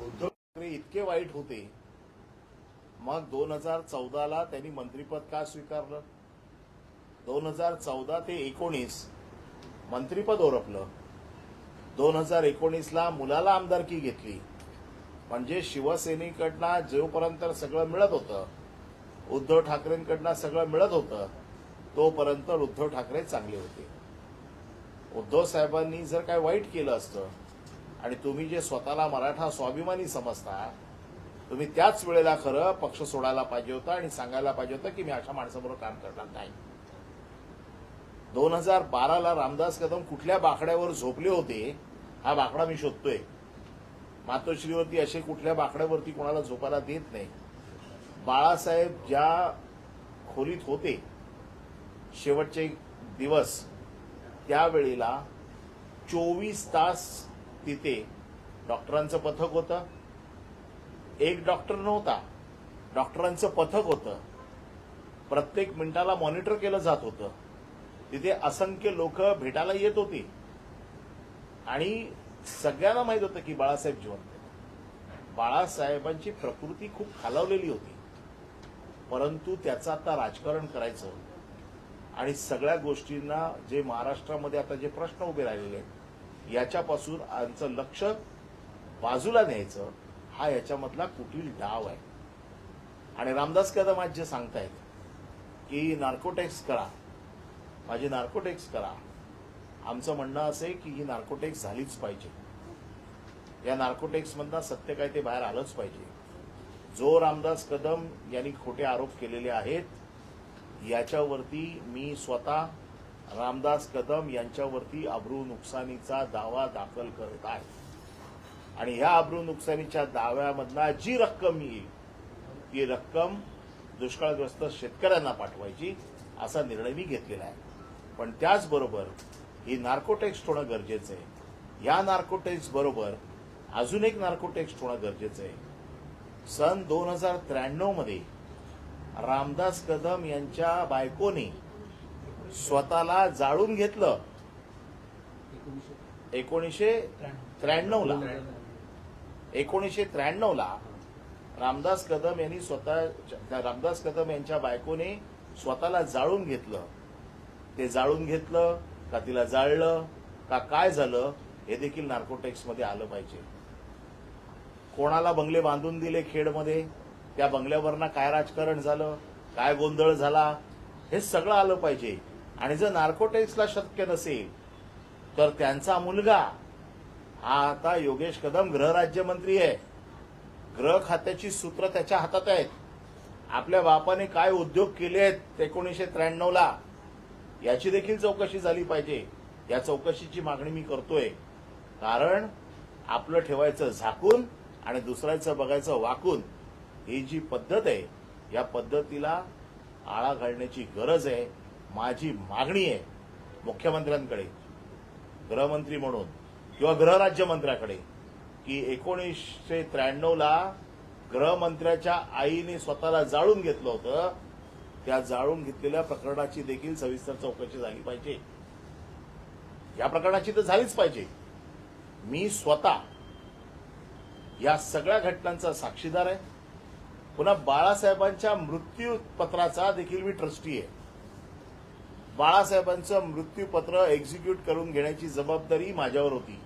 उद्धव ठाकरे इतके वाईट होते, मग 2014ला त्यांनी मंत्रिपद का स्वीकारलं? 2014 ते 19 मंत्रिपद ओरपलं. 2019ला मुलाला आमदारकी घेतली. म्हणजे शिवसेनेकडनं जोपर्यंत सगळं मिळत होतं, उद्धव ठाकरेंकडनं सगळं मिळत होतं, तोपर्यंत उद्धव ठाकरे चांगले होते. उद्धव साहेबांनी जर काय वाईट केलं असतं आणि तुम्ही जे स्वतःला मराठा स्वाभिमानी समजता, तुम्ही त्याच वेळेला खरं पक्ष सोडायला पाहिजे होता आणि सांगायला पाहिजे होतं की मी अशा माणसाबरोबर काम करणार नाही. 2012ला रामदास कदम कुठल्या बाकड्यावर झोपले होते, हा बाकडा मी शोधतोय. मातोश्रीवरती असे कुठल्या बाकड्यावरती कोणाला झोपायला देत नाही. बाळासाहेब ज्या खोलीत होते शेवटचे दिवस, त्यावेळेला 24 तास तिथे डॉक्टरांचं पथक होतं. एक डॉक्टर नव्हता, डॉक्टरांचं पथक होतं. प्रत्येक मिनिटाला मॉनिटर केलं जात होतं. तिथे असंख्य लोक भेटायला येत होती आणि सगळ्यांना माहित होतं की बाळासाहेब जिवंत आहेत. बाळासाहेबांची प्रकृती खूप खालावलेली होती, परंतु त्याचं आता राजकारण करायचं आणि सगळ्या गोष्टींना जे महाराष्ट्रामध्ये आता जे प्रश्न उभे राहिलेले आहेत याच्यापासून आमचं लक्ष बाजूला न्यायचं, हा याच्यामधला कुटील डाव आहे. आणि रामदास कदम आज जे सांगतायत की नार्कोटेक्स करा, माझी नार्कोटेक्स करा, आमचं म्हणणं असं आहे की ही नार्कोटेक्स झालीच पाहिजे. या नार्कोटेक्समधनं सत्य काय ते बाहेर आलंच पाहिजे. जो रामदास कदम यांनी खोटे आरोप केलेले आहेत, याच्यावरती मी स्वतः रामदास कदम यांच्यावरती अब्रू नुकसानीचा दावा दाखल करत आहे. आणि ह्या अब्रू नुकसानीच्या दाव्यामधला जी रक्कम येईल ती रक्कम दुष्काळग्रस्त शेतकऱ्यांना पाठवायची असा निर्णय मी घेतलेला आहे. पण त्याचबरोबर ही नार्कोटेक्स होणं गरजेचं आहे. या नार्कोटेक्स बरोबर अजून एक नार्कोटेक्स होणं गरजेचं आहे. सन 2093 मध्ये रामदास कदम यांच्या बायकोने स्वतःला जाळून घेतलं. 1993 ला रामदास कदम यांच्या बायकोने स्वतःला जाळून घेतलं. ते जाळून घेतलं का तिला जाळलं का काय झालं हे देखील नार्कोटेक्समध्ये आलं पाहिजे. कोणाला बंगले बांधून दिले खेडमध्ये, त्या बंगल्यावरनं काय राजकारण झालं, काय गोंधळ झाला, हे सगळं आलं पाहिजे. आणि जर नार्कोटेक्सला शक्य नसेल तर त्यांचा मुलगा हा आता योगेश कदम गृहराज्यमंत्री आहे. गृह खात्याची सूत्र त्याच्या हातात आहेत. आपल्या बापाने काय उद्योग केले आहेत 1993ला याची देखील चौकशी झाली पाहिजे. या चौकशीची मागणी मी करतोय. कारण आपलं ठेवायचं झाकून आणि दुसऱ्याचं बघायचं वाकून, ही जी पद्धत आहे या पद्धतीला आळा घालण्याची गरज आहे. माझी मागणी आहे मुख्यमंत्र्यांकडे, गृहमंत्री म्हणून किंवा गृहराज्यमंत्र्याकडे, की 1993ला गृहमंत्र्याच्या आईने स्वतःला जाळून घेतलं होतं, त्या जाळून घेतलेल्या प्रकरणाची देखील सविस्तर चौकशी झाली पाहिजे. या प्रकरणाची तर झालीच पाहिजे. मी स्वतः या सगळ्या घटनांचा साक्षीदार आहे. पुन्हा बाळासाहेबांच्या मृत्यूपत्राचा देखील मी ट्रस्टी आहे. बाळासाहेबांचं मृत्यूपत्र एक्झिक्यूट करून घेण्याची जबाबदारी माझ्यावर होती.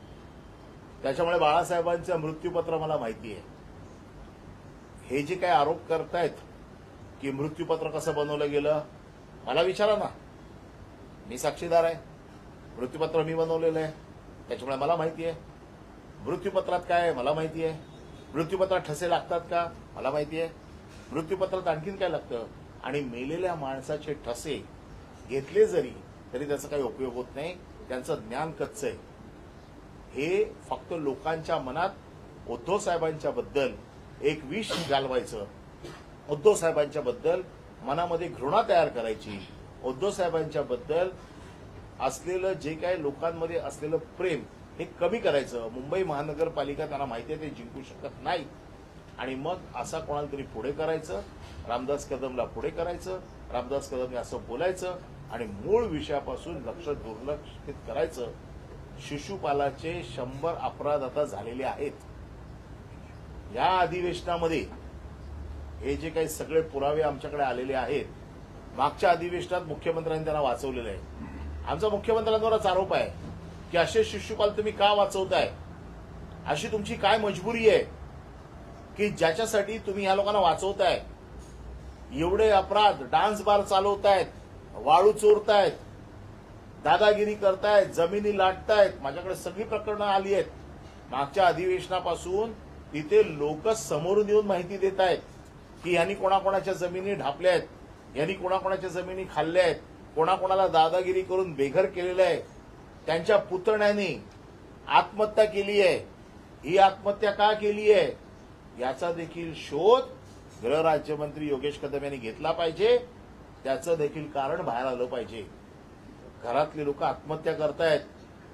त्याच्यामुळे बाळासाहेबांचं मृत्यूपत्र मला माहिती आहे. हे जे काही आरोप करतायत की मृत्यूपत्र कसं बनवलं गेलं, मला विचारा ना. मी साक्षीदार आहे. मृत्यूपत्र मी बनवलेलं आहे, त्याच्यामुळे मला माहिती आहे. मृत्यूपत्रात काय आहे मला माहिती आहे. मृत्यूपत्रात ठसे लागतात का मला माहिती आहे. मृत्यूपत्रात आणखीन काय लागतं. आणि मेलेल्या माणसाचे ठसे घेतले जरी तरी त्याचा काही उपयोग होत नाही. त्यांचं ज्ञान कच्चं आहे. हे फक्त लोकांच्या मनात उद्धव साहेबांच्या बद्दल एक विष घालवायचं, उद्धव साहेबांच्या बद्दल मनामध्ये घृणा तयार करायची, उद्धव साहेबांच्या बद्दल असलेलं जे काही लोकांमध्ये असलेलं प्रेम हे कमी करायचं. मुंबई महानगरपालिका त्यांना माहिती आहे ते जिंकू शकत नाही. आणि मग असा कोणाला तरी पुढे करायचं, रामदास कदमला पुढे करायचं, रामदास कदमने असं बोलायचं आणि मूळ विषयापासून लक्ष दुर्लक्षित करायचं. शिशुपालाचे 100 अपराध आता झालेले आहेत. या अधिवेशनामध्ये हे जे काही सगळे पुरावे आमच्याकडे आलेले आहेत, मागच्या अधिवेशनात मुख्यमंत्र्यांनी त्यांना वाचवलेलं आहे. आमचा मुख्यमंत्र्यांवरच आरोप आहे की असे शिशुपाल तुम्ही का वाचवताय, अशी तुमची काय मजबुरी आहे की ज्याच्यासाठी तुम्ही ह्या लोकांना वाचवताय. एवढे अपराध, डान्स बार चालवतायत, वाळू चोरतायत, दादागिरी करतायत, जमिनी लाटतायत. माझ्याकडे सगळी प्रकरणं आली आहेत मागच्या अधिवेशनापासून. तिथे लोक समोरून येऊन माहिती देत आहेत की यांनी कोणाकोणाच्या जमिनी ढापल्या आहेत, यांनी कोणाकोणाच्या जमिनी खाल्ल्या आहेत, कोणाकोणाला दादागिरी करून बेघर केलेलं आहे. त्यांच्या पुतण्याने आत्महत्या केली आहे. ही आत्महत्या का केली आहे याचा देखील शोध गृहराज्यमंत्री योगेश कदम यांनी घेतला पाहिजे. त्याचं देखील कारण बाहेर आलं पाहिजे. घरातले लोक आत्महत्या करतायत,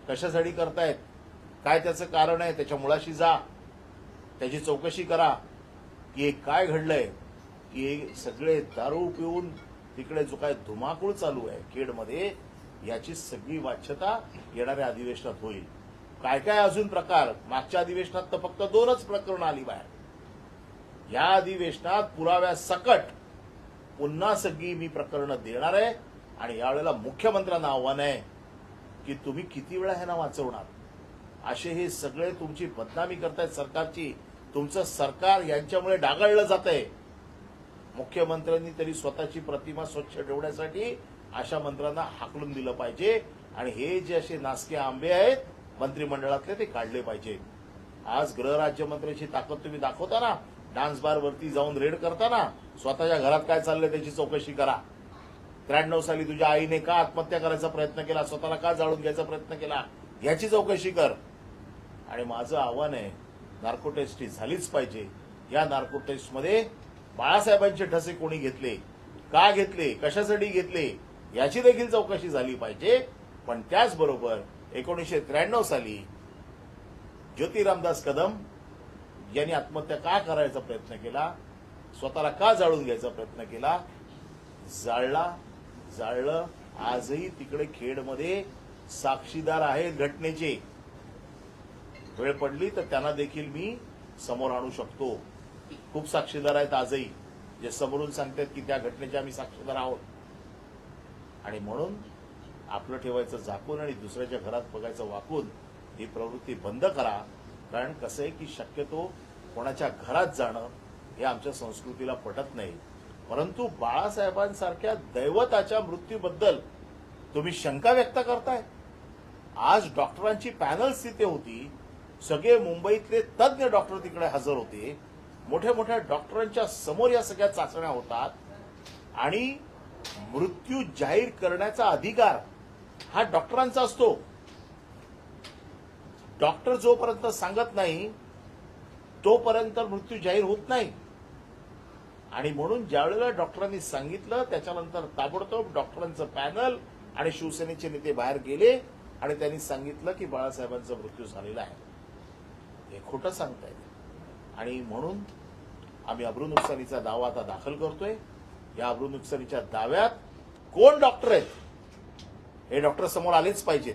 कशासाठी करतायत, काय त्याचं कारण आहे, त्याच्या मुळाशी जा, त्याची चौकशी करा की काय घडलंय. की हे सगळे दारू पिऊन तिकडे जो काय धुमाकूळ चालू आहे खेडमध्ये, याची सगळी वाच्यता येणाऱ्या अधिवेशनात होईल. काय काय अजून प्रकार, मागच्या अधिवेशनात तर फक्त 2च प्रकरणं आली बाहेर. या अधिवेशनात पुराव्यासकट पुन्हा सगळी मी प्रकरणं देणार आहे. आणि यावेळेला मुख्यमंत्र्यांना आव्हान आहे की तुम्ही किती वेळा ह्यांना वाचवणार. असे हे सगळे तुमची बदनामी करतायत सरकारची. तुमचं सरकार यांच्यामुळे डागाळलं जात आहे. मुख्यमंत्र्यांनी तरी स्वतःची प्रतिमा स्वच्छ ठेवण्यासाठी अशा मंत्र्यांना हाकलून दिलं पाहिजे. आणि हे जे असे नासके आंबे आहेत मंत्रिमंडळातले, ते काढले पाहिजे. आज गृहराज्यमंत्र्यांची ताकद तुम्ही दाखवता ना, डान्स बारवरती जाऊन रेड करताना. स्वतःच्या घरात काय चाललंय त्याची चौकशी करा. 93 साली तुझ्या आईने का आत्महत्या करायचा प्रयत्न केला, स्वतःला का जाळून घ्यायचा प्रयत्न केला, याची चौकशी कर. आणि माझं आव्हान आहे, नार्को टेस्ट ही झालीच पाहिजे. या नार्को टेस्टमध्ये बाळासाहेबांचे ठसे कोणी घेतले, का घेतले, कशासाठी घेतले, याची देखील चौकशी झाली पाहिजे. पण त्याचबरोबर 1993 साली ज्योती रामदास कदम यांनी आत्महत्या का करायचा प्रयत्न केला, स्वतःला का जाळून घ्यायचा प्रयत्न केला, जाळलं. आजही तिकडे खेडमध्ये साक्षीदार आहेत घटनेचे. वेळ पडली तर त्यांना देखील मी समोर आणू शकतो. खूप साक्षीदार आहेत आजही जे समोरून सांगतात की त्या घटनेचे आम्ही साक्षीदार आहोत. आणि म्हणून आपलं ठेवायचं झाकून आणि दुसऱ्याच्या घरात बघायचं वाकून ही प्रवृत्ती बंद करा. कारण कसं आहे की शक्यतो कोणाच्या घरात जाणं हे आमच्या संस्कृतीला पटत नाही. परंतु बाळासाहेबांसारख्या दैवताच्या मृत्यूबद्दल तुम्ही शंका व्यक्त करताय. आज डॉक्टरांची पॅनल्स तिथे होती. सगळे मुंबईतले तज्ज्ञ डॉक्टर तिकडे हजर होते. मोठ्या मोठ्या डॉक्टरांच्या समोर या सगळ्या चाचण्या होतात. आणि मृत्यू जाहीर करण्याचा अधिकार हा डॉक्टरांचा असतो. डॉक्टर जोपर्यंत सांगत नाही तोपर्यंत मृत्यू जाहीर होत नाही. आणि म्हणून ज्यावेळेला डॉक्टरांनी सांगितलं त्याच्यानंतर ताबडतोब डॉक्टरांचं पॅनल आणि शिवसेनेचे नेते बाहेर गेले आणि त्यांनी सांगितलं की बाळासाहेबांचा मृत्यू झालेला आहे. हे खोटं सांगतायत. आणि म्हणून आम्ही अब्रू नुकसानीचा दावा आता दाखल करतोय. या अब्रू नुकसानीच्या दाव्यात कोण डॉक्टर आहेत हे डॉक्टर समोर आलेच पाहिजेत.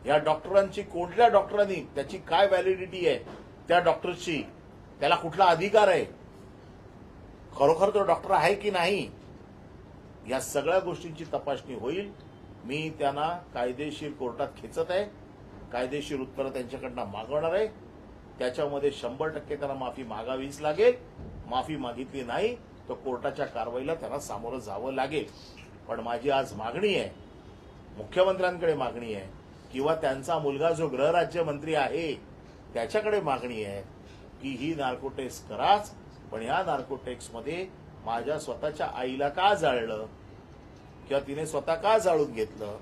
या डॉक्टरांची कोणत्या डॉक्टरांनी, त्याची काय व्हॅलिडिटी आहे त्या डॉक्टरची, त्याला कुठला अधिकार आहे, खरोखर तो डॉक्टर आहे की नाही, या सगळ्या गोष्टींची तपासणी होईल. मी त्यांना कायदेशीर कोर्टात खेचत आहे. कायदेशीर उत्तरं त्यांच्याकडनं मागवणार आहे. त्याच्यामध्ये 100% त्यांना माफी मागावीच लागेल. माफी मागितली नाही तर कोर्टाच्या कारवाईला त्यांना सामोरं जावं लागेल. पण माझी आज मागणी आहे, मुख्यमंत्र्यांकडे मागणी आहे किंवा त्यांचा मुलगा जो गृहराज्यमंत्री आहे त्याच्याकडे मागणी आहे की ही नार्को टेस्ट कराच. पण या नार्को टेस्टमध्ये माझ्या स्वतःच्या आईला का जाळलं किंवा तिने स्वतः का जाळून घेतलं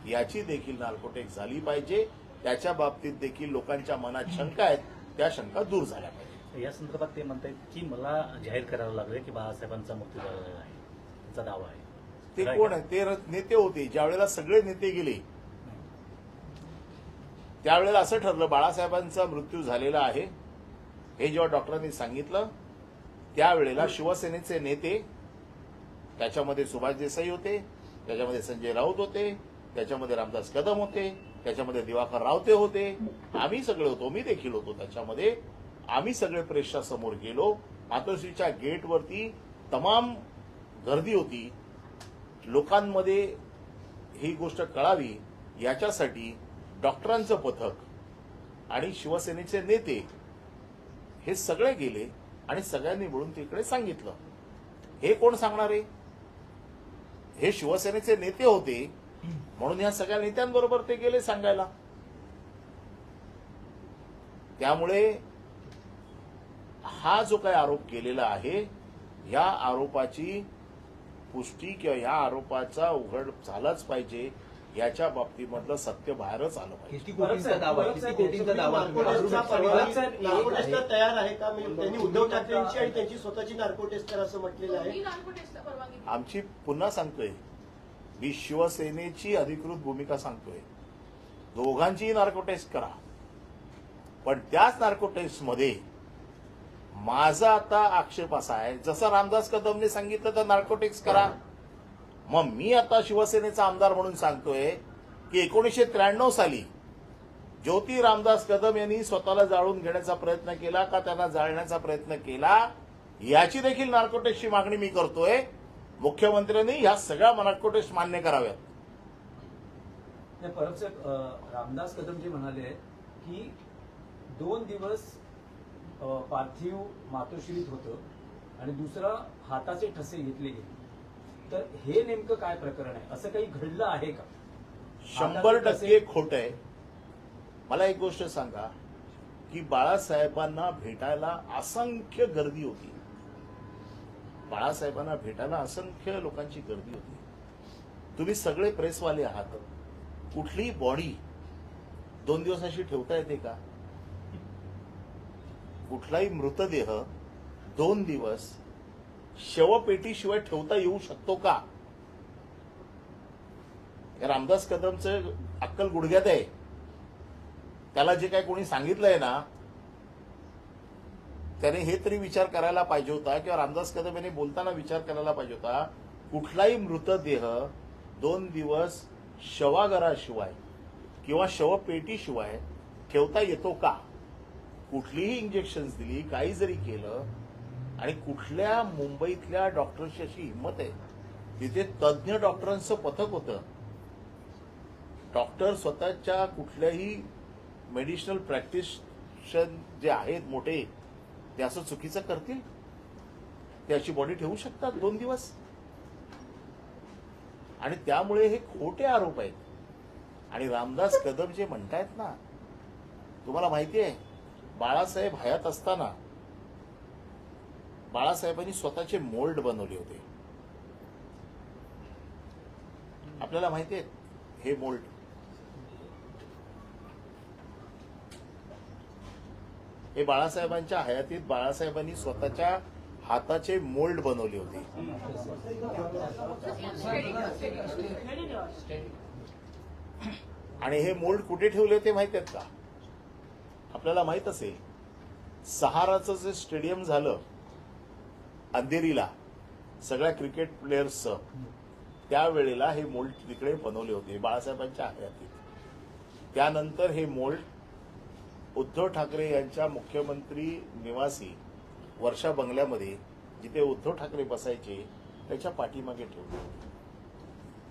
याची देखील नार्को टेस्ट झाली पाहिजे. त्याच्या बाबतीत देखील लोकांच्या मनात शंका आहेत, त्या शंका दूर झाल्या पाहिजे. या संदर्भात ते म्हणतात की मला जाहीर करावं लागलं की बाळासाहेबांचा मृत्यू झालेला आहे, त्यांचा दावा आहे. ते कोण आहे? ते नेते होते. ज्यावेळेला सगळे नेते गेले त्यावेळेला असं ठरलं बाळासाहेबांचा मृत्यू झालेला आहे हे जेव्हा डॉक्टरांनी सांगितलं त्यावेळेला शिवसेनेचे नेते, त्याच्यामध्ये सुभाष देसाई होते, त्याच्यामध्ये संजय राऊत होते, त्याच्यामध्ये रामदास कदम होते, त्याच्यामध्ये दिवाकर रावते होते, आम्ही सगळे होतो, मी देखील होतो त्याच्यामध्ये. आम्ही सगळे प्रेसच्या समोर गेलो. मातोश्रीच्या गेटवरती तमाम गर्दी होती. लोकांमध्ये ही गोष्ट कळावी याच्यासाठी डॉक्टरांचं पथक आणि शिवसेनेचे नेते हे सगळे गेले आणि सगळ्यांनी मिळून तिकडे सांगितलं. हे कोण सांगणार आहे? हे शिवसेनेचे नेते होते म्हणून या सगळ्या नेत्यांबरोबर ते गेले सांगायला. त्यामुळे हा जो काही आरोप केलेला आहे या आरोपाची पुष्टी किंवा या आरोपाचा उघड झालाच पाहिजे. याच्या बाबतीमधलं सत्य बाहेरच आलं पाहिजे. किती कोटींचा दावा नार्कोटेस्टला तयार आहे का? म्हणजे त्यांनी उद्धव ठाकरेंची आणि त्यांची स्वतःची नार्कोटेस्ट करा असं म्हटलेलं आहे. आमची पुन्हा सांगतोय, मी शिवसेनेची अधिकृत भूमिका सांगतोय, दोघांचीही नार्कोटेस्ट करा. पण त्याच नार्कोटेस्टमध्ये माझा आता आक्षेप असा आहे, जसं रामदास कदमने सांगितलं तर नार्कोटिक्स करा. मग मी आता शिवसेनेचा आमदार म्हणून सांगतोय की 1993 साली ज्योती रामदास कदम यांनी स्वतःला जाळून घेण्याचा प्रयत्न केला का त्यांना जाळण्याचा प्रयत्न केला याची देखील नार्कोटेस्टची मागणी मी करतोय. मुख्यमंत्र्यांनी ह्या सगळ्या नार्कोटेस्ट मान्य कराव्यात. परब साहेब, रामदास कदमजी म्हणाले की 2 दिवस पार्थिव मातोश्रीत होतं आणि दुसरं हाताचे ठसे घेतले गेले. तर हे नेमकं काय प्रकरण आहे? असं काही घडलं आहे का? 100% खोट आहे. मला एक गोष्ट सांगा की बाळासाहेबांना भेटायला असंख्य गर्दी होती. बाळासाहेबांना भेटायला असंख्य लोकांची गर्दी होती. तुम्ही सगळे प्रेसवाले आहात. कुठलीही बॉडी 2 दिवस अशी ठेवता येते का? कुठलाही मृतदेह 2 दिवस शवपेटीशिवाय ठेवता येऊ शकतो का? रामदास कदमचं अक्कल गुडघ्यात आहे. त्याला जे काय कोणी सांगितलंय ना त्याने हे तरी विचार करायला पाहिजे होता किंवा रामदास कदम यांनी बोलताना विचार करायला पाहिजे होता. कुठलाही मृतदेह 2 दिवस शवागाराशिवाय किंवा शवपेटीशिवाय ठेवता येतो का? कुठलीही इंजेक्शन्स दिली, काही जरी केलं, आणि कुठल्या मुंबईतल्या डॉक्टरची अशी हिंमत आहे? तिथे तज्ज्ञ डॉक्टरांचं पथक होतं. डॉक्टर स्वतःच्या कुठल्याही मेडिसिनल प्रॅक्टिशन जे आहेत मोठे ते असं चुकीचं करतील? ते अशी बॉडी ठेवू शकतात 2 दिवस? आणि त्यामुळे हे खोटे आरोप आहेत. आणि रामदास कदम जे म्हणतायत ना, तुम्हाला माहिती आहे बाळासाहेब हयात असताना बाळासाहेबांनी स्वतःचे मोल्ड बनवले होते. आपल्याला माहिती आहे हे मोल्ड. हे बाळासाहेबांच्या हयातीत बाळासाहेबांनी स्वतःच्या हाताचे मोल्ड बनवले होते. आणि हे मोल्ड कुठे ठेवले ते माहित आहेत का? आपल्याला माहित असेल, सहाराचं जे स्टेडियम झालं अंधेरीला सगळ्या क्रिकेट प्लेयर्सचं, त्यावेळेला हे मोल्ड तिकडे बनवले होते बाळासाहेबांच्या हयातीत. त्यानंतर हे मोल्ड उद्धव ठाकरे यांच्या मुख्यमंत्री निवासी वर्षा बंगल्यामध्ये जिथे उद्धव ठाकरे बसायचे त्याच्या पाठीमागे ठेवले.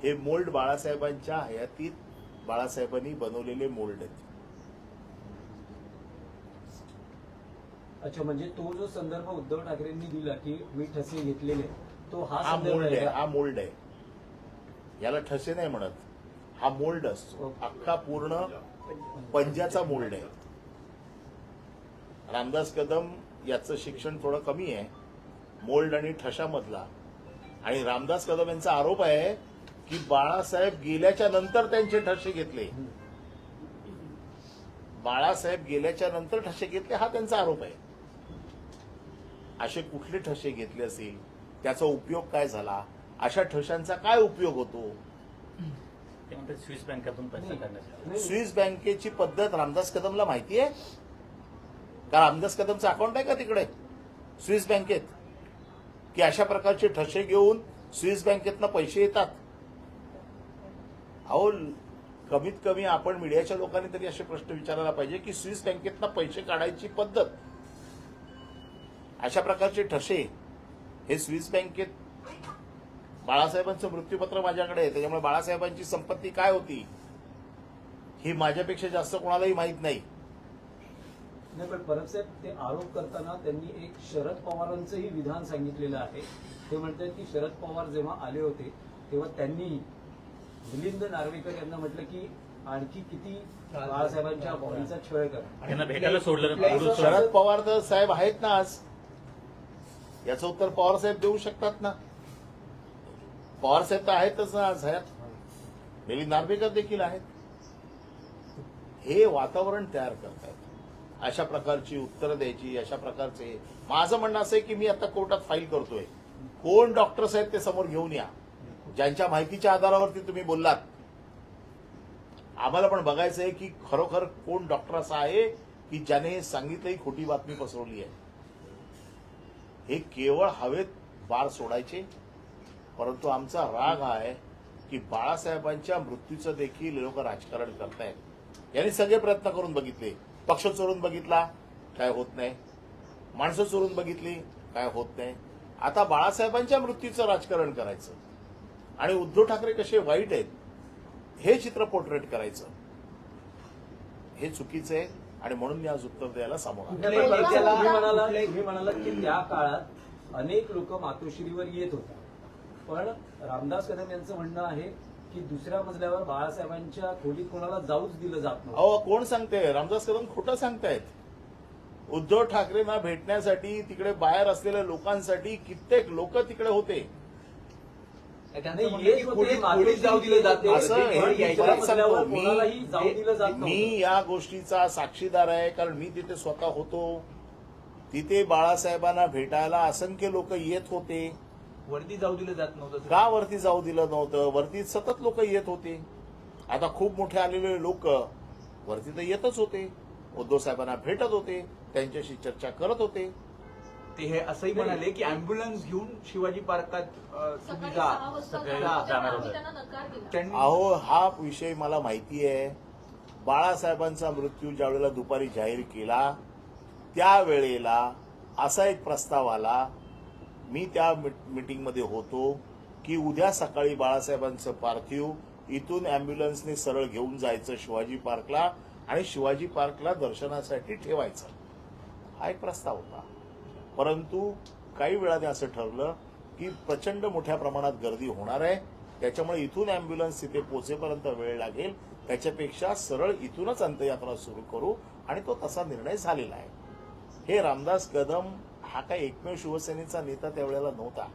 हे मोल्ड बाळासाहेबांच्या हयातीत बाळासाहेबांनी बनवलेले मोल्ड आहेत. अच्छा, म्हणजे तो जो संदर्भ उद्धव ठाकरेंनी दिला की मी ठसे घेतलेले, तो हा हा संदर्भ मोल्ड आहे. आहे. हा मोल्ड आहे. याला ठसे नाही म्हणत, हा मोल्ड असतो. अख्खा पूर्ण पंजाचा मोल्ड आहे. रामदास कदम याचं शिक्षण थोडं कमी आहे मोल्ड आणि ठशामधला. आणि रामदास कदम यांचा आरोप आहे की बाळासाहेब गेल्याच्या नंतर त्यांचे ठसे घेतले. बाळासाहेब गेल्याच्या नंतर ठसे घेतले हा त्यांचा आरोप आहे. असे कुठले ठसे घेतले असेल, त्याचा उपयोग काय झाला, अशा ठशांचा काय उपयोग होतो? ते म्हणतात स्विस बँकेतून पैसा करण्यासाठी. स्विस बँकेची पद्धत रामदास कदमला माहिती आहे का? रामदास कदमचं अकाउंट आहे का तिकडे स्विस बँकेत? की अशा प्रकारचे ठसे घेऊन स्विस बँकेतनं पैसे येतात? अहो, कमीत कमी आपण मीडियाच्या लोकांनी तरी असे प्रश्न विचारायला पाहिजे की स्विस बँकेतनं पैसे काढायची पद्धत अशा प्रकारचे ठसे हे स्विस बँकेत बाळासाहेबांचं मृत्यूपत्र माझ्याकडे आहे, त्याच्यामुळे बाळासाहेबांची संपत्ती काय होती ही माझ्यापेक्षा जास्त कोणालाही माहीत नाही. नाही, पण परब साहेब ते आरोप करताना त्यांनी एक शरद पवारांचंही विधान सांगितलेलं आहे. ते म्हणतात की शरद पवार जेव्हा आले होते तेव्हा त्यांनी मिलिंद नार्वेकर यांना म्हटलं की आणखी किती बाळासाहेबांच्या बॉडीचा छळ करा. त्यांना भेटायला सोडलं ना. शरद पवार तर साहेब आहेत ना आज, याचं उत्तर पवार साहेब देऊ शकतात ना. पवार साहेब तर आहेतच ना आज हयात, मिलिंद नार्वेकर देखील आहेत. हे वातावरण तयार करतायत, अशा प्रकारची उत्तरं द्यायची, अशा प्रकारचे. माझं म्हणणं असं आहे की मी आता कोर्टात फाईल करतोय, कोण डॉक्टर्स आहेत ते समोर घेऊन या, ज्यांच्या माहितीच्या आधारावरती तुम्ही बोललात. आम्हाला पण बघायचं आहे की खरोखर कोण डॉक्टर असा आहे की ज्याने सांगितलंही खोटी बातमी पसरवली आहे. हे केवळ हवेत बार सोडायचे. परंतु आमचा राग हा आहे की बाळासाहेबांच्या मृत्यूचं देखील लोक राजकारण करतायत. यांनी सगळे प्रयत्न करून बघितले, पक्ष चोरून बघितला, काय होत नाही. माणसं चोरून बघितली, काय होत नाही. आता बाळासाहेबांच्या मृत्यूचं राजकारण करायचं आणि उद्धव ठाकरे कसे वाईट आहेत हे चित्र पोर्ट्रेट करायचं, हे चुकीचं आहे. आणि म्हणून मी आज उत्तर द्यायला सामोरं आलो. तुम्ही म्हणालात की त्या काळात अनेक लोक मातोश्रीवर येत होते, पण रामदास कदम यांचं म्हणणं आहे की दुसऱ्या मजल्यावर बाळासाहेबांच्या खोलीत कोणाला जाऊच दिलं जात नव्हतं. अहो, कोण सांगते? रामदास कदम खोटं सांगतायत. उद्धव ठाकरेंना भेटण्यासाठी तिकडे बाहेर असलेल्या लोकांसाठी कित्येक लोक तिकडे होते. मी या गोष्टीचा साक्षीदार आहे, कारण मी तिथे स्वतः होतो. तिथे बाळासाहेबांना भेटायला असंख्य लोक येत होते. वरती जाऊ दिलं जात नव्हतं का वरती जाऊ दिलं नव्हतं? वरती सतत लोक येत होते. आता खूप मोठे आलेले लोक वरती तर येतच होते, उद्धव साहेबांना भेटत होते, त्यांच्याशी चर्चा करत होते. ते हे असंही म्हणाले की अँब्युलन्स घेऊन शिवाजी पार्कात तुम्ही जा. त्यांनी अहो, हा विषय मला माहिती आहे. बाळासाहेबांचा मृत्यू ज्यावेळेला दुपारी जाहीर केला त्यावेळेला असा एक प्रस्ताव आला, मी त्या मीटिंगमध्ये होतो, की उद्या सकाळी बाळासाहेबांचं पार्थिव इथून अँब्युलन्सने सरळ घेऊन जायचं शिवाजी पार्कला आणि शिवाजी पार्कला दर्शनासाठी ठेवायचं. हा एक प्रस्ताव होता. परंतु काही वेळाने असं ठरलं की प्रचंड मोठ्या प्रमाणात गर्दी होणार आहे, त्याच्यामुळे इथून अँब्युलन्स तिथे पोहोचेपर्यंत वेळ लागेल, त्याच्यापेक्षा सरळ इथूनच अंत्ययात्रा सुरू करू, आणि तो तसा निर्णय झालेला आहे. हे रामदास कदम हा काही एकमेव शिवसेनेचा नेता त्यावेळेला नव्हता.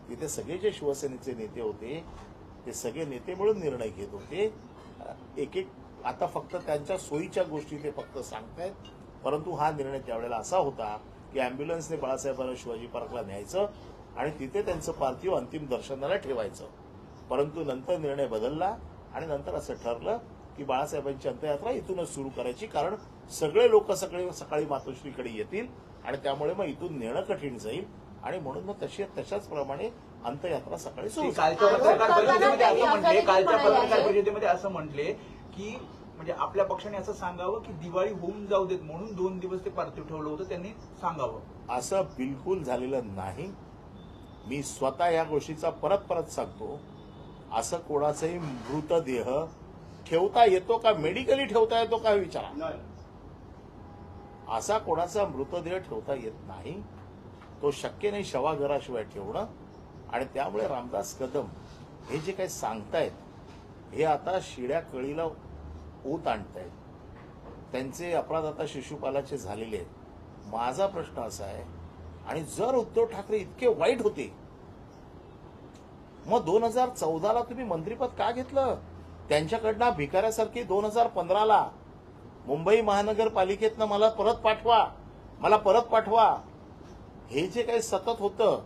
तिथे सगळे जे शिवसेनेचे नेते होते ते सगळे नेते मिळून निर्णय घेत होते. एक एक आता फक्त त्यांच्या सोयीच्या गोष्टी ते फक्त सांगतायत. परंतु हा निर्णय त्यावेळेला असा होता की अँब्युलन्सने बाळासाहेबांना शिवाजी पार्कला न्यायचं आणि तिथे त्यांचं पार्थिव अंतिम दर्शनाला ठेवायचं. परंतु नंतर निर्णय बदलला आणि नंतर असं ठरलं की बाळासाहेबांची अंत्ययात्रा इथूनच सुरू करायची, कारण सगळे लोक सकाळी मातोश्रीकडे येतील आणि त्यामुळे मग इथून नेणं कठीण जाईल, आणि म्हणून मग तशाच प्रमाणे अंत्ययात्रा सकाळी सुरू झाली. कालच्या पत्रकार परिषदेमध्ये असं म्हटले की म्हणजे आपल्या पक्षाने असं सांगावं की दिवाळी होऊन जाऊ देत म्हणून 2 दिवस ते पार्थिव ठेवलं होतं, त्यांनी सांगावं. असं बिलकुल झालेलं नाही. मी स्वतः या गोष्टीचा परत सांगतो, असं कोणाचाही मृतदेह ठेवता येतो का, मेडिकली ठेवता येतो का विचारा. असा कोणाचा मृतदेह ठेवता येत नाही, तो शक्य नाही शवाघराशिवाय ठेवणं. आणि त्यामुळे रामदास कदम हे जे काही सांगतायत हे आता शिड्या कळीला ऊत आणतायत. त्यांचे अपराध आता शिशुपालाचे झालेले आहेत. माझा प्रश्न असा आहे, आणि जर उद्धव ठाकरे इतके वाईट होते मग 2014ला तुम्ही मंत्रिपद का घेतलं? त्यांच्याकडनं भिकाऱ्यासारखी 2015ला मुंबई महानगरपालिकेतनं मला परत पाठवा हे जे काही सतत होतं,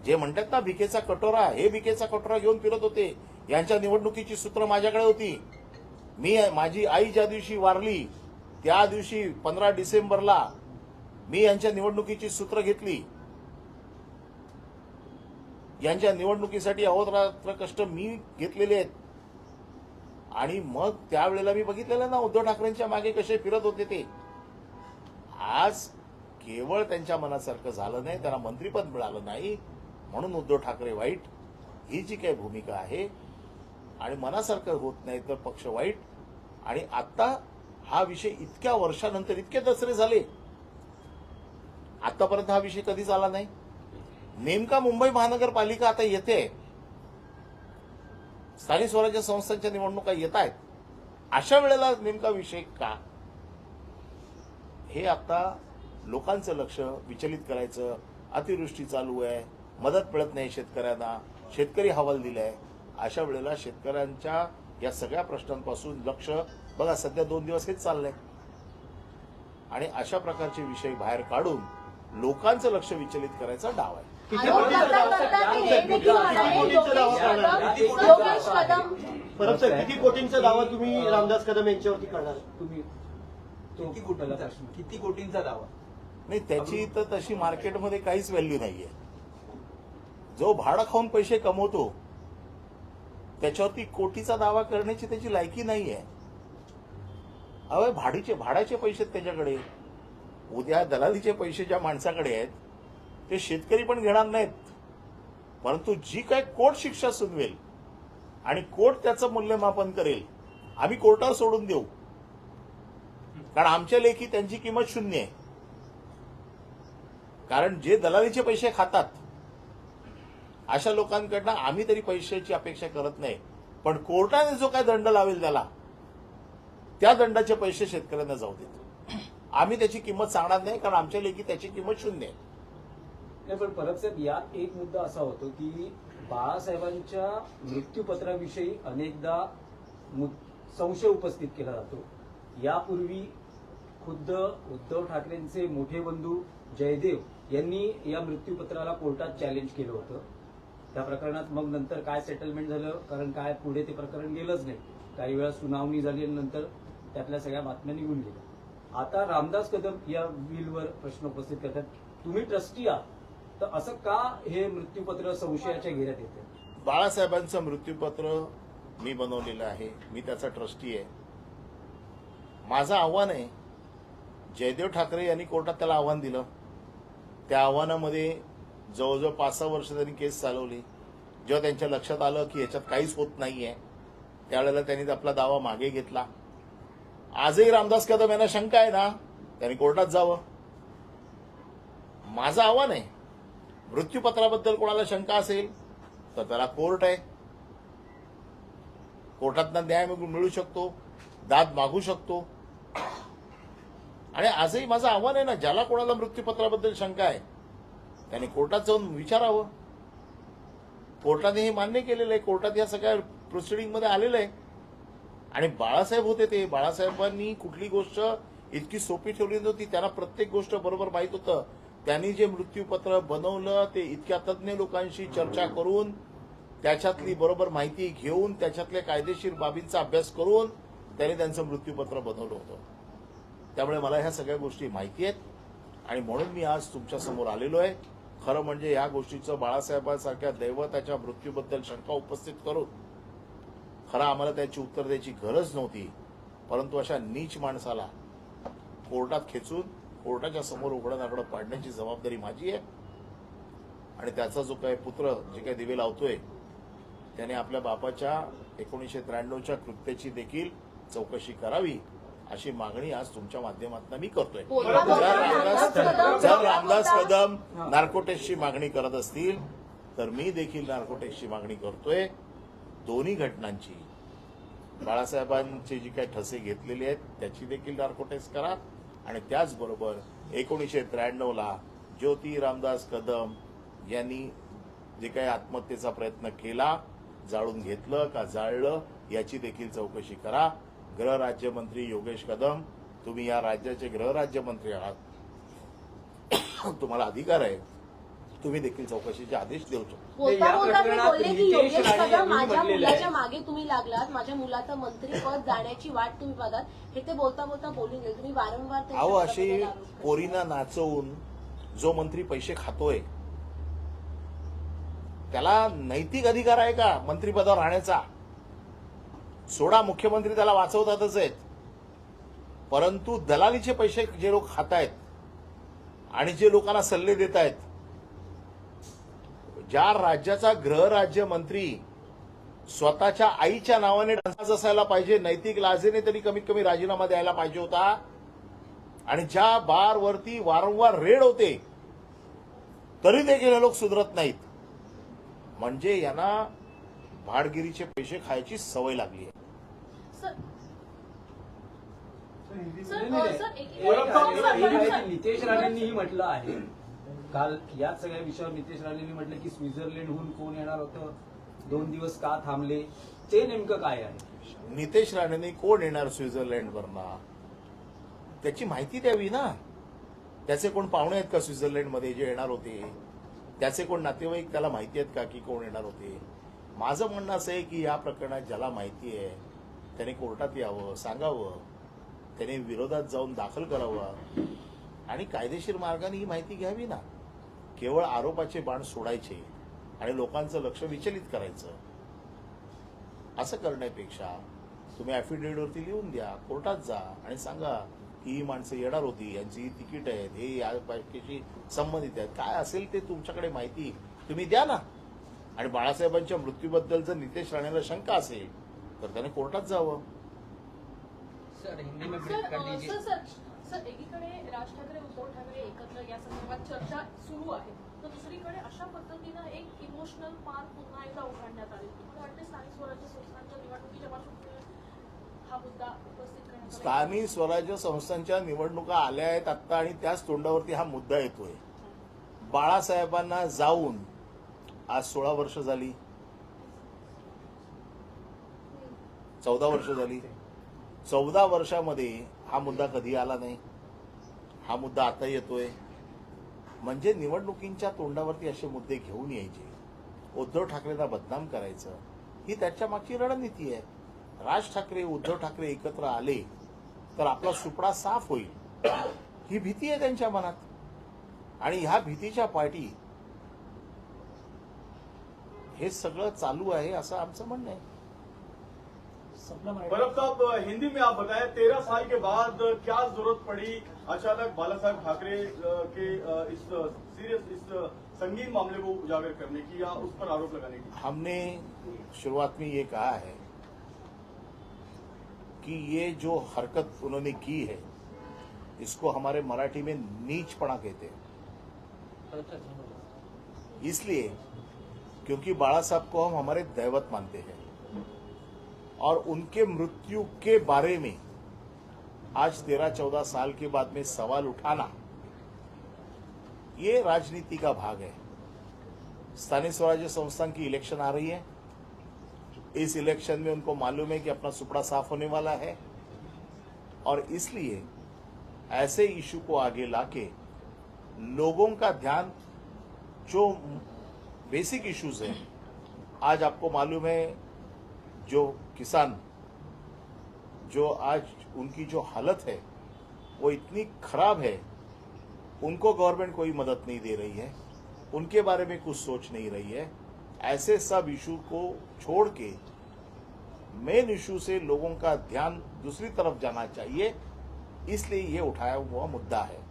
जे म्हणतात ना भिकेचा कटोरा, हे भिकेचा कटोरा घेऊन फिरत होते. यांच्या निवडणुकीची सूत्र माझ्याकडे होती. माझी आई ज्या दिवशी वारली त्या दिवशी 15 डिसेंबरला मी यांच्या निवडणुकीची सूत्र घेतली. यांच्या निवडणुकीसाठी अहोरात्र कष्ट मी घेतलेले आहेत. आणि मग त्यावेळेला मी बघितलेलं ना उद्धव ठाकरेंच्या मागे कसे फिरत होते ते. आज केवळ त्यांच्या मनासारखं झालं नाही, त्यांना मंत्रिपद मिळालं नाही म्हणून उद्धव ठाकरे वाईट, ही जी काही भूमिका आहे, आणि मनासारखं होत नाही तर पक्ष वाईट. आणि आता हा विषय इतक्या वर्षानंतर इतके दसरे झाले, आतापर्यंत हा विषय कधीच आला नाही. नेमका मुंबई महानगरपालिका आता येते, स्थानिक स्वराज्य संस्थांच्या निवडणुका येत आहेत, अशा वेळेला नेमका विषय का, हे आता लोकांचं लक्ष विचलित करायचं. अतिवृष्टी चालू आहे, मदत मिळत नाही शेतकऱ्यांना, शेतकरी हवाल दिलाय, अशा वेळेला शेतकऱ्यांच्या या सगळ्या प्रश्नांपासून लक्ष बघा, सध्या 2 दिवस हेच चाललंय. आणि अशा प्रकारचे विषय बाहेर काढून लोकांचं लक्ष विचलित करायचा डाव आहे. आरोप करता ते हे देखील म्हणाले, योगेश कदम परत सर, किती कोटींचा दावा तुम्ही रामदास कदम यांच्यावरती करणार? तुम्ही तो किती कोटींचा किती कोटींचा दावा? नाही, त्याची तर तशी मार्केटमध्ये काहीच व्हॅल्यू नाहीये. जो भाडं खाऊन पैसे कमवतो त्याच्यावरती कोटीचा दावा करण्याची त्याची लायकी नाहीये. अवे भाड्याचे पैसे आहेत त्याच्याकडे. उद्या दलालीचे पैसे ज्या माणसाकडे आहेत ते शेतकरी पण घेणार नाहीत, परंतु जी काय कोर्ट शिक्षा सुनवेल आणि कोर्ट त्याचं मूल्यमापन करेल, आम्ही कोर्टावर सोडून देऊ, कारण आमच्या लेखी त्यांची किंमत शून्य आहे. कारण जे दलालीचे पैसे खातात अशा लोकांकडनं आम्ही तरी पैशाची अपेक्षा करत नाही, पण कोर्टाने जो काय दंड लावेल त्या दंडाचे पैसे शेतकऱ्यांना जाऊ देत. आम्ही त्याची किंमत सांगणार नाही, कारण आमच्या लेखी त्याची किंमत शून्य आहे. नाही, पण परब साहेब, यात एक मुद्दा असा होतो की बाळासाहेबांच्या मृत्यूपत्राविषयी अनेकदा संशय उपस्थित केला जातो. यापूर्वी खुद्द उद्धव ठाकरेंचे मोठे बंधू जयदेव यांनी या मृत्यूपत्राला कोर्टात चॅलेंज केलं होतं. त्या प्रकरणात मग नंतर काय सेटलमेंट झालं, कारण काय पुढे ते प्रकरण गेलंच नाही. काही वेळा सुनावणी झाली आणि नंतर त्यातल्या सगळ्या बातम्या निघून गेल्या. आता रामदास कदम या बिलवर प्रश्न उपस्थित करतात, तुम्ही ट्रस्टी आहात, तर असं का हे मृत्यूपत्र संशयाच्या घेऱ्यात येते? बाळासाहेबांचं मृत्यूपत्र मी बनवलेलं आहे, मी त्याचा ट्रस्टी आहे. माझं आव्हान आहे, जयदेव ठाकरे यांनी कोर्टात त्याला आव्हान दिलं. त्या आव्हानामध्ये जवळजवळ 5-6 वर्ष त्यांनी केस चालवली. जेव्हा त्यांच्या लक्षात आलं की याच्यात काहीच होत नाहीये, त्यावेळेला त्यांनी आपला दावा मागे घेतला. आजही रामदास कदम यांना शंका आहे ना, त्यांनी कोर्टात जावं. माझं आव्हान आहे, मृत्यूपत्राबद्दल कोणाला शंका असेल तर त्याला कोर्ट आहे, कोर्टातनं न्याय मिळू शकतो, दाद मागू शकतो. आणि आजही माझं आव्हान आहे ना, ज्याला कोणाला मृत्यूपत्राबद्दल शंका आहे त्यांनी कोर्टात जाऊन विचारावं. कोर्टाने हे मान्य केलेलं आहे, कोर्टात या सगळ्या प्रोसिडिंगमध्ये आलेलं आहे. आणि बाळासाहेब होते ते, बाळासाहेबांनी कुठली गोष्ट इतकी सोपी ठेवली नव्हती. त्यांना प्रत्येक गोष्ट बरोबर माहीत होतं. त्यांनी जे मृत्यूपत्र बनवलं ते इतक्या तज्ज्ञ लोकांशी चर्चा करून, त्याच्यातली बरोबर माहिती घेऊन, त्याच्यातल्या कायदेशीर बाबींचा अभ्यास करून त्यांनी त्यांचं मृत्यूपत्र बनवलं होतं. त्यामुळे मला ह्या सगळ्या गोष्टी माहिती आहेत आणि म्हणून मी आज तुमच्या समोर आलेलो आहे. खरं म्हणजे या गोष्टीचं बाळासाहेबांसारख्या दैवताच्या मृत्यूबद्दल शंका उपस्थित करून खरं आम्हाला त्याची उत्तर द्यायची गरज नव्हती, परंतु अशा नीच माणसाला कोर्टात खेचून कोर्टाच्या समोर उघडं नागडं पाडण्याची जबाबदारी माझी आहे. आणि त्याचा जो काही पुत्र जे काही दिवे लावतोय त्याने आपल्या बापाच्या 1993च्या कृत्याची देखील चौकशी करावी, अशी मागणी आज तुमच्या माध्यमातून मी करतोय. जर रामदास कदम नार्कोटेक्सची मागणी करत असतील तर मी देखील नार्कोटेक्सची मागणी करतोय. दोन्ही घटनांची, बाळासाहेबांची जी काही ठसे घेतलेली आहेत त्याची देखील नार्कोटेक्स करा. आणि त्याचबरोबर 1993ला ज्योती रामदास कदम यांनी जे काही आत्महत्येचा प्रयत्न केला, जाळून घेतलं का जाळलं याची देखील चौकशी करा. गृहराज्यमंत्री योगेश कदम, तुम्ही या राज्याचे गृहराज्यमंत्री आहात, तुम्हाला अधिकार आहे, तुम्ही देखील चौकशीचे आदेश देऊ शकता. बोलता बोलता ते बोलले की योगेश कदम माझ्या म्हटलेलं आहे. मुलाच्या मागे तुम्ही लागलात, माझ्या मुलाचं मंत्रीपद जाण्याची वाट तुम्ही बघाल, हे ते बोलता बोलता बोलून गेले. तुम्ही वारंवार त्यांच्या अहो, अशी मुलाबद्दल आरोप करता. पोरींना नाचवून जो मंत्री पैसे खातोय त्याला नैतिक अधिकार आहे का मंत्रिपदावर राहण्याचा? सोडा, मुख्यमंत्री त्याला वाचवतातच आहेत, परंतु दलालीचे पैसे जे लोक खातायत आणि जे लोकांना सल्ले देत आहेत, ज्या राज्याचा गृहराज्यमंत्री स्वतःच्या आईच्या नावाने डान्स असायला पाहिजे, नैतिक लाजेने तरी कमीत कमी राजीनामा द्यायला पाहिजे होता, आणि ज्या बारवरती वारंवार रेड होते तरी देखील हे लोक सुधरत नाहीत, म्हणजे यांना भाडगिरीचे पैसे खायची सवय लागली आहे. नितेश राणेंनीही म्हटलं आहे काल याच सगळ्या विषयावर नितेश राणेंनी म्हटलं की स्वित्झर्लंडहून कोण येणार होतं, 2 दिवस का थांबले, ते नेमकं काय आहे? नितेश राणेंनी कोण येणार स्वित्झर्लंडवरनं त्याची माहिती द्यावी ना. त्याचे कोण पाहुणे आहेत का स्वित्झर्लंडमध्ये जे येणार होते? त्याचे कोण नातेवाईक त्याला माहिती आहेत का की कोण येणार होते? माझं म्हणणं असं आहे की या प्रकरणात ज्याला माहिती आहे त्याने कोर्टात यावं, सांगावं, त्याने विरोधात जाऊन दाखल करावं आणि कायदेशीर मार्गाने ही माहिती घ्यावी ना. केवळ आरोपाचे बाण सोडायचे आणि लोकांचं लक्ष विचलित करायचं, असं करण्यापेक्षा तुम्ही ॲफिडेव्हिटवरती लिहून द्या, कोर्टात जा आणि सांगा की ही माणसं येणार होती, यांची ही तिकीट आहेत, हे या पॅकेजशी संबंधित आहेत, काय असेल ते तुमच्याकडे माहिती तुम्ही द्या ना. आणि बाळासाहेबांच्या मृत्यूबद्दल जर नितेश राणेला शंका असेल तर त्याने कोर्टात जावं. सर एकीकडे राज ठाकरे उद्धव ठाकरे एकत्र या संदर्भात चर्चा सुरू आहे, तर दुसरीकडे अशा पद्धतीनं एक इमोशनल पार पुन्हा एकदा उघडण्यात आले. मला वाटते स्थानिक स्वराज्य संस्थांच्या निवडणुकीच्या पार्श्वभूमीवर हा मुद्दा उपस्थित करण्यात आला. स्थानिक स्वराज्य संस्थांच्या निवडणुका आल्या आहेत आत्ता आणि त्याच तोंडावरती हा मुद्दा येतोय. बाळासाहेबांना जाऊन आज 16 वर्ष झाली, 14 वर्ष झाली. 14 वर्षामध्ये हा मुद्दा कधी आला नाही, हा मुद्दा आता येतोय. म्हणजे निवडणुकींच्या तोंडावरती असे मुद्दे घेऊन यायचे, उद्धव ठाकरेंना बदनाम करायचं, ही त्याच्या मागची रणनीती आहे. राज ठाकरे उद्धव ठाकरे एकत्र आले तर आपला सुपडा साफ होईल, ही भीती आहे त्यांच्या मनात. आणि ह्या भीतीच्या पाठी हे सगळं चालू आहे असं आमचं म्हणणं आहे. बल्लभ साहब, हिंदी में आप बताएं, 13 साल के बाद क्या जरूरत पड़ी अचानक बाला साहब ठाकरे के इस संगीन मामले को उजागर करने की या उस पर आरोप लगाने की? हमने शुरुआत में ये कहा है कि ये जो हरकत उन्होंने की है इसको हमारे मराठी में नीचपना कहते हैं. इसलिए क्योंकि बाला साहब को हम हमारे दैवत मानते हैं और उनके मृत्यु के बारे में आज 13-14 साल के बाद में सवाल उठाना ये राजनीति का भाग है. स्थानीय स्वराज्य संस्थान की इलेक्शन आ रही है. इस इलेक्शन में उनको मालूम है कि अपना सुपड़ा साफ होने वाला है और इसलिए ऐसे इशू को आगे लाके लोगों का ध्यान जो बेसिक इश्यूज हैं, आज आपको मालूम है जो किसान जो आज उनकी जो हालत है वो इतनी खराब है, उनको गवर्नमेंट कोई मदद नहीं दे रही है, उनके बारे में कुछ सोच नहीं रही है. ऐसे सब इशू को छोड़ के मेन इशू से लोगों का ध्यान दूसरी तरफ जाना चाहिए, इसलिए ये उठाया हुआ मुद्दा है.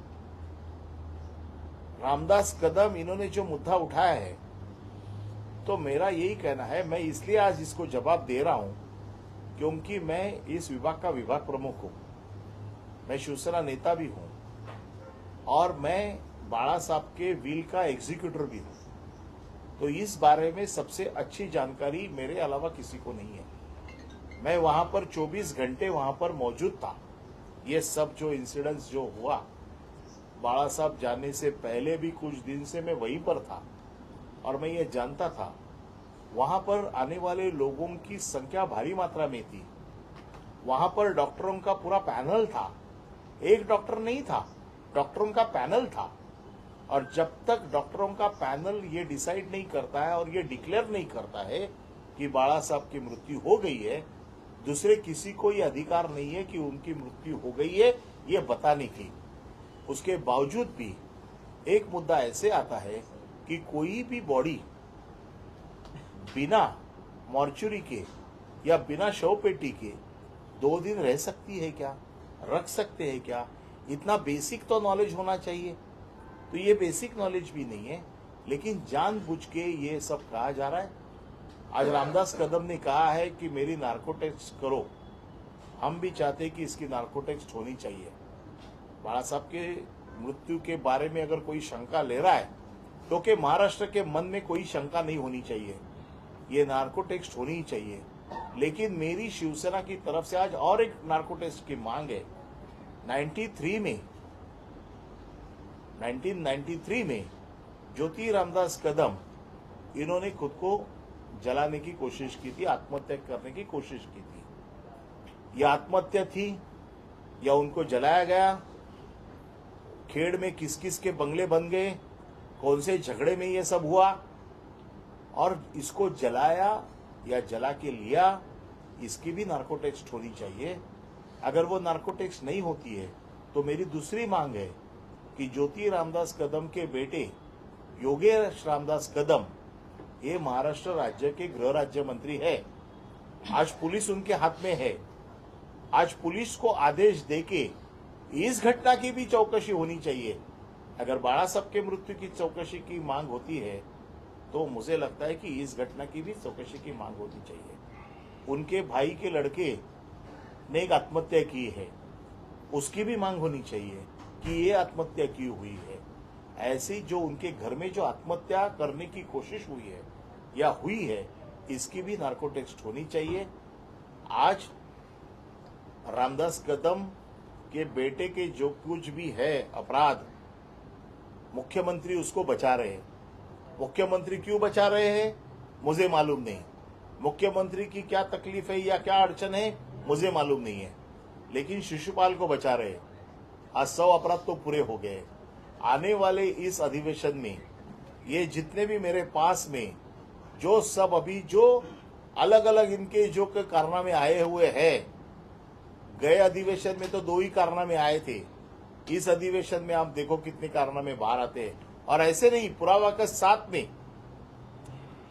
रामदास कदम इन्होंने जो मुद्दा उठाया है तो मेरा यही कहना है, मैं इसलिए आज इसको जवाब दे रहा हूं क्योंकि मैं इस विभाग का विभाग प्रमुख हूं, मैं शिवसेना नेता भी हूं और मैं बाला साहब के विल का एग्जीक्यूटर भी हूं. तो इस बारे में सबसे अच्छी जानकारी मेरे अलावा किसी को नहीं है. मैं वहां पर 24 घंटे वहां पर मौजूद था. ये सब जो इंसिडेंट्स जो हुआ, बाला साहब जाने से पहले भी कुछ दिन से मैं वहीं पर था और मैं ये जानता था वहां पर आने वाले लोगों की संख्या भारी मात्रा में थी. वहां पर डॉक्टरों का पूरा पैनल था, एक डॉक्टर नहीं था, डॉक्टरों का पैनल था. और जब तक डॉक्टरों का पैनल ये डिसाइड नहीं करता है और ये डिक्लेयर नहीं करता है कि बाला साहब की मृत्यु हो गई है, दूसरे किसी को ये अधिकार नहीं है कि उनकी मृत्यु हो गई है ये बताने की. उसके बावजूद भी एक मुद्दा ऐसे आता है कि कोई भी बॉडी बिना मॉर्चुरी के या बिना शवपेटी के 2 दिन रह सकती है क्या, रख सकते हैं क्या? इतना बेसिक तो नॉलेज होना चाहिए. तो ये बेसिक नॉलेज भी नहीं है, लेकिन जानबूझ के ये सब कहा जा रहा है। आज रामदास कदम ने कहा है कि मेरी नार्को टेस्ट करो, हम भी चाहते हैं कि इसकी नार्को टेस्ट होनी चाहिए। बाला साहब के मृत्यु के बारे में अगर कोई शंका ले रहा है तो कि महाराष्ट्र के मन में कोई शंका नहीं होनी चाहिए, ये नार्को टेस्ट होनी ही चाहिए। लेकिन मेरी शिवसेना की तरफ से आज और एक नार्को टेस्ट की मांग है। 1993 में ज्योति रामदास कदम इन्होंने खुद को जलाने की कोशिश की थी, आत्महत्या करने की कोशिश की थी। यह आत्महत्या थी या उनको जलाया गया? खेड़ में किस किस के बंगले बन गए, कौन से झगड़े में ये सब हुआ, और इसको जलाया या जला के लिया, इसकी भी नार्को टेस्ट होनी चाहिए। अगर वो नार्को टेस्ट नहीं होती है तो मेरी दूसरी मांग है कि ज्योति रामदास कदम के बेटे योगेश रामदास कदम ये महाराष्ट्र राज्य के गृह राज्य मंत्री है। आज पुलिस उनके हाथ में है। आज पुलिस को आदेश देके इस घटना की भी चौकसी होनी चाहिए। अगर बाला साहब के मृत्यु की चौकसी की मांग होती है तो मुझे लगता है कि इस घटना की भी चौकसी की मांग होनी चाहिए। उनके भाई के लड़के ने एक आत्महत्या की है, उसकी भी मांग होनी चाहिए कि ये आत्महत्या की हुई है। ऐसी जो उनके घर में जो आत्महत्या करने की कोशिश हुई है या हुई है, इसकी भी नार्को टेस्ट होनी चाहिए। आज रामदास कदम के बेटे के जो कुछ भी है अपराध, मुख्यमंत्री उसको बचा रहे हैं। मुख्यमंत्री क्यों बचा रहे हैं मुझे मालूम नहीं। मुख्यमंत्री की क्या तकलीफ है या क्या अड़चन है मुझे मालूम नहीं है, लेकिन शिशुपाल को बचा रहे हैं। आज 100 अपराध तो पूरे हो गए। आने वाले इस अधिवेशन में ये जितने भी मेरे पास में जो सब अभी जो अलग अलग इनके जो कारनामे आए हुए हैं, गए अधिवेशन में तो 2 ही कारनामे आए थे, इस अधिवेशन में आप देखो कितने कारनामे बाहर आते हैं। और ऐसे नहीं, पुरावा के साथ में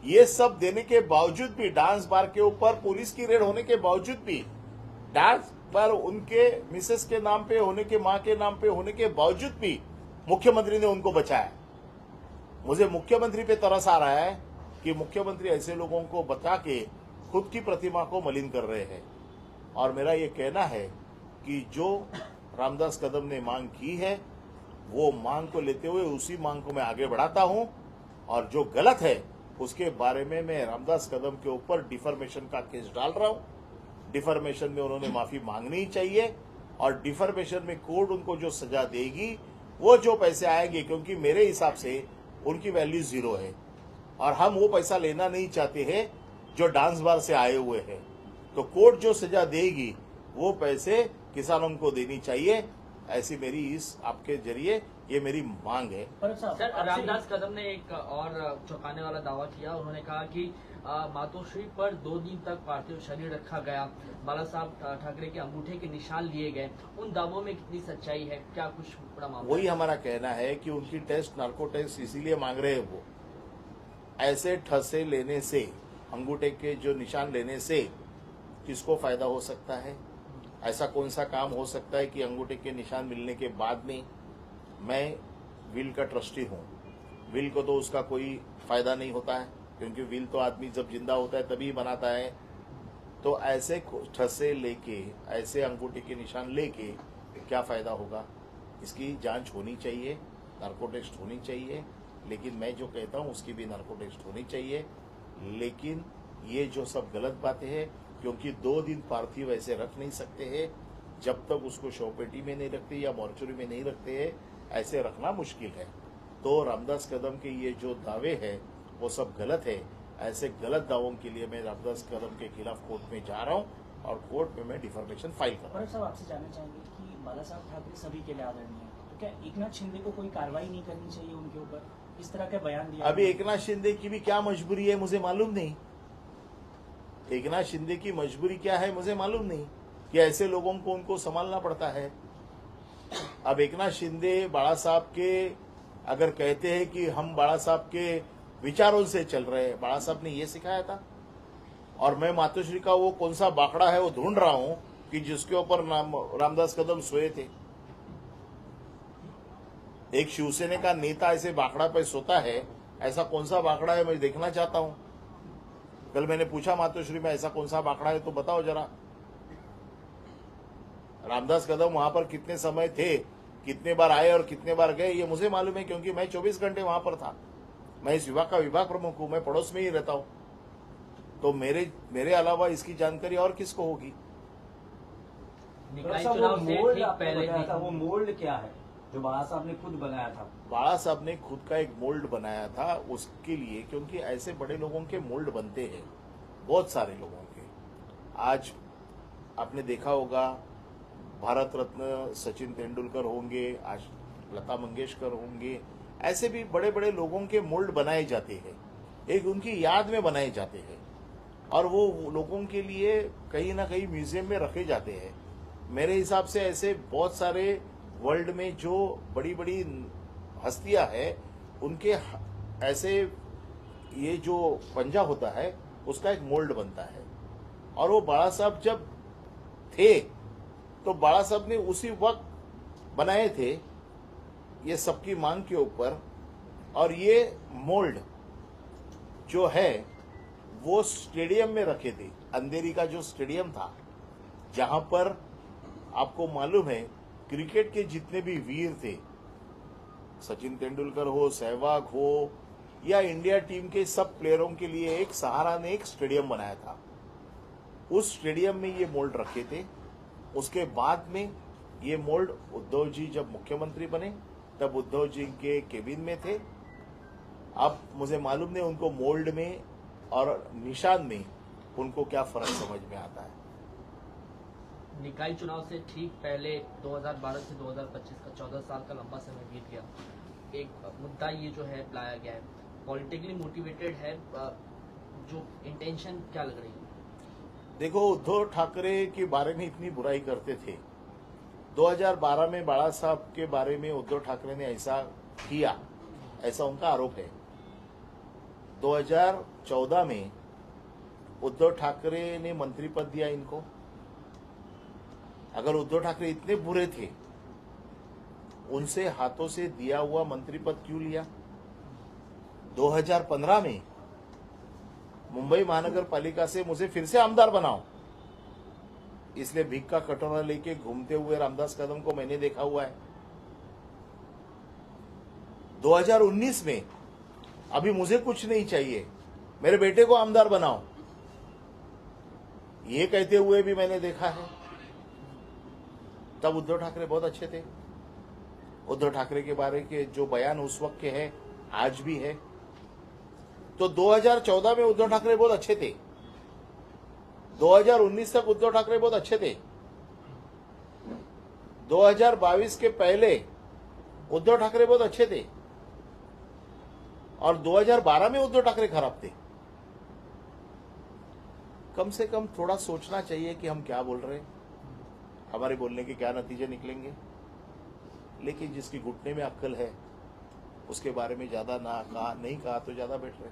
ये सब देने के बावजूद भी, डांस बार के ऊपर पुलिस की रेड होने के बावजूद भी, डांस बार उनके मिसेस के नाम पे होने के, मां के नाम पे होने के बावजूद भी मुख्यमंत्री ने उनको बचाया। मुझे मुख्यमंत्री पे तरस आ रहा है कि मुख्यमंत्री ऐसे लोगों को बचा के खुद की प्रतिमा को मलिन कर रहे हैं। और मेरा ये कहना है कि जो रामदास कदम ने मांग की है वो मांग को लेते हुए उसी मांग को मैं आगे बढ़ाता हूं, और जो गलत है उसके बारे में मैं रामदास कदम के ऊपर डिफर्मेशन का केस डाल रहा हूं। डिफर्मेशन में उन्होंने माफी मांगनी चाहिए, और डिफर्मेशन में कोर्ट उनको जो सजा देगी वो जो पैसे आएंगे, क्योंकि मेरे हिसाब से उनकी वैल्यू 0 है और हम वो पैसा लेना नहीं चाहते हैं जो डांस बार से आए हुए हैं। तो कोर्ट जो सजा देगी वो पैसे किसानों को देनी चाहिए। ऐसी मेरी इस आपके जरिए ये मेरी मांग है। सर, रामदास कदम ने एक और चौंकाने वाला दावा किया। उन्होंने कहा कि मातोश्री पर 2 दिन तक पार्थिव शरीर रखा गया, बाला साहब ठाकरे के अंगूठे के निशान लिए गए। उन दावों में कितनी सच्चाई है, क्या कुछ बड़ा मामला? वही हमारा कहना है कि उनकी टेस्ट, नार्को टेस्ट इसीलिए मांग रहे हैं। वो ऐसे ठसे लेने से, अंगूठे के जो निशान लेने से किसको फायदा हो सकता है? ऐसा कौन सा काम हो सकता है कि अंगूठे के निशान मिलने के बाद में, मैं विल का ट्रस्टी हूं, विल को तो उसका कोई फायदा नहीं होता है, क्योंकि विल तो आदमी जब जिंदा होता है तभी बनाता है। तो ऐसे ठसे लेके, ऐसे अंगूठे के निशान लेके क्या फायदा होगा? इसकी जांच होनी चाहिए, नार्को टेस्ट होनी चाहिए। लेकिन मैं जो कहता हूं उसकी भी नार्को टेस्ट होनी चाहिए। लेकिन ये जो सब गलत बातें हैं, क्योंकि 2 दिन पार्थिव ऐसे रख नहीं सकते हैं जब तक उसको शवपेटी में नहीं रखते या मॉर्चरी में नहीं रखते हैं, ऐसे रखना मुश्किल है। तो रामदास कदम के ये जो दावे हैं वो सब गलत है। ऐसे गलत दावों के लिए मैं रामदास कदम के खिलाफ कोर्ट में जा रहा हूँ और कोर्ट में मैं डिफॉर्मेशन फाइल कर रहा हूँ। साहब, आपसे जानना चाहेंगे कि बाला साहब ठाकरे सभी के लिए आदरणीय है, तो क्या एकनाथ शिंदे को कोई कार्रवाई नहीं करनी चाहिए उनके ऊपर? इस तरह का बयान दिया। अभी एकनाथ शिंदे की भी क्या मजबूरी है मुझे मालूम नहीं। एकनाथ शिंदे की मजबूरी क्या है मुझे मालूम नहीं, कि ऐसे लोगों को उनको संभालना पड़ता है। अब एकनाथ शिंदे बाला साहब के अगर कहते हैं कि हम बाला साहब के विचारों से चल रहे हैं, बाला साहब ने ये सिखाया था। और मैं मातोश्री का वो कौन सा बाकड़ा है वो ढूंढ रहा हूं कि जिसके ऊपर रामदास कदम सोए थे। एक शिवसेना का नेता ऐसे बाखड़ा पे सोता है, ऐसा कौन सा बाखड़ा है मैं देखना चाहता हूं। कल मैंने पूछा मातोश्री में ऐसा कौन सा बाखड़ा है तो बताओ जरा। रामदास कदम वहां पर कितने समय थे, कितने बार आए और कितने बार गए, ये मुझे मालूम है क्योंकि मैं 24 घंटे वहां पर था। मैं इस विभाग का विभाग प्रमुख हूं, मैं पड़ोस में ही रहता हूं, तो मेरे अलावा इसकी जानकारी और किसको होगी। निकाय वो चुनाव से मोल्ड ठीक आपने पहले बताया था, भी वो मोल्ड क्या है जो बाला साहब ने खुद बनाया था? बाला साहब ने खुद का एक मोल्ड बनाया था उसके लिए, क्योंकि ऐसे बड़े लोगों के मोल्ड बनते हैं, बहुत सारे लोगों के। आज आपने देखा होगा भारत रत्न सचिन तेंदुलकर होंगे, आज लता मंगेशकर होंगे, ऐसे भी बड़े बड़े लोगों के मोल्ड बनाए जाते हैं, एक उनकी याद में बनाए जाते हैं और वो लोगों के लिए कहीं ना कहीं म्यूजियम में रखे जाते हैं। मेरे हिसाब से ऐसे बहुत सारे वर्ल्ड में जो बड़ी बड़ी हस्तियां हैं उनके ऐसे ये जो पंजा होता है उसका एक मोल्ड बनता है। और वो बाला साहब जब थे तो बाला साहब ने उसी वक्त बनाए थे ये सबकी मांग के ऊपर। और ये मोल्ड जो है वो स्टेडियम में रखे थे, अंधेरी का जो स्टेडियम था, जहां पर आपको मालूम है क्रिकेट के जितने भी वीर थे, सचिन तेंदुलकर हो, सहवाग हो या इंडिया टीम के सब प्लेयरों के लिए एक सहारा ने एक स्टेडियम बनाया था। उस स्टेडियम में ये मोल्ड रखे थे। उसके बाद में ये मोल्ड उद्धव जी जब मुख्यमंत्री बने तब उद्धव जी के केबिन में थे। अब मुझे मालूम नहीं उनको मोल्ड में और निशान में उनको क्या फर्क समझ में आता है। निकाय चुनाव से ठीक पहले 2012 से 2025 का 14 साल का लंबा समय बीत गया। एक मुद्दा ये जो है लाया गया है, पॉलिटिकली मोटिवेटेड है, जो इंटेंशन क्या लग रही है? देखो, उद्धव ठाकरे के बारे में इतनी बुराई करते थे। 2012 में बाला साहब के बारे में उद्धव ठाकरे ने ऐसा किया, ऐसा उनका आरोप है। 2014 में उद्धव ठाकरे ने मंत्री पद दिया इनको। अगर उद्धव ठाकरे इतने बुरे थे, उनसे हाथों से दिया हुआ मंत्री पद क्यों लिया? 2015 में मुंबई महानगर पालिका से मुझे फिर से आमदार बनाओ, इसलिए भीख का कटोरा लेके घूमते हुए रामदास कदम को मैंने देखा हुआ है। 2019 में अभी मुझे कुछ नहीं चाहिए, मेरे बेटे को आमदार बनाओ, ये कहते हुए भी मैंने देखा है। तब उद्धव ठाकरे बहुत अच्छे थे। उद्धव ठाकरे के बारे के जो बयान उस वक्त के हैं आज भी है। तो 2014 में उद्धव ठाकरे बहुत अच्छे थे, 2019 तक उद्धव ठाकरे बहुत अच्छे थे, 2022 के पहले उद्धव ठाकरे बहुत अच्छे थे और 2012 में उद्धव ठाकरे खराब थे। कम से कम थोड़ा सोचना चाहिए कि हम क्या बोल रहे हैं, हमारे बोलने के क्या नतीजे निकलेंगे। लेकिन जिसकी घुटने में अक्ल है उसके बारे में ज्यादा नहीं कहा तो ज्यादा बेटर है।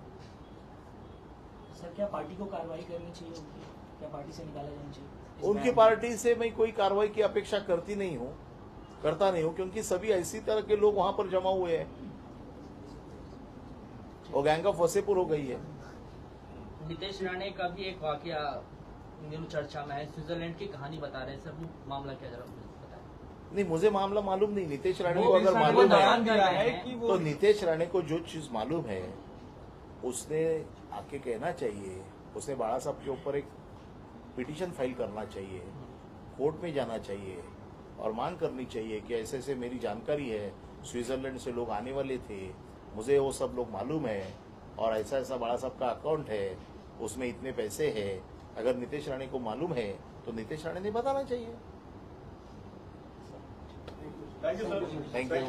सर, क्या पार्टी को कार्रवाई करनी चाहिए उनकी? क्या पार्टी से निकाला जाना चाहिए? उनकी पार्टी से मैं कोई कार्रवाई की अपेक्षा करता नहीं हूं, क्योंकि सभी ऐसी तरह के लोग वहां पर जमा हुए हैं। वो गैंग ऑफ वसेपुर हो गई है। नितेश राणे का भी एक वाकया चर्चा में है, स्विट्जरलैंड की कहानी बता रहे हैं सर, वो मामला क्या जरा बताएं। नहीं, मुझे मामला मालूम नहीं। नितेश राणे को वो अगर बयान मालूम दिया है है कि वो तो नितेश राणे को जो चीज मालूम है उसने आके कहना चाहिए। उसने बाला साहब के ऊपर एक पिटीशन फाइल करना चाहिए, कोर्ट में जाना चाहिए और मांग करनी चाहिए कि ऐसे ऐसे मेरी जानकारी है, स्विट्जरलैंड से लोग आने वाले थे, मुझे वो सब लोग मालूम है और ऐसा ऐसा बाला साहब का अकाउंट है, उसमें इतने पैसे हैं। अगर नितेश राणे को मालूम है तो नितेश राणे ने बताना चाहिए। Thank you sir. Thank you.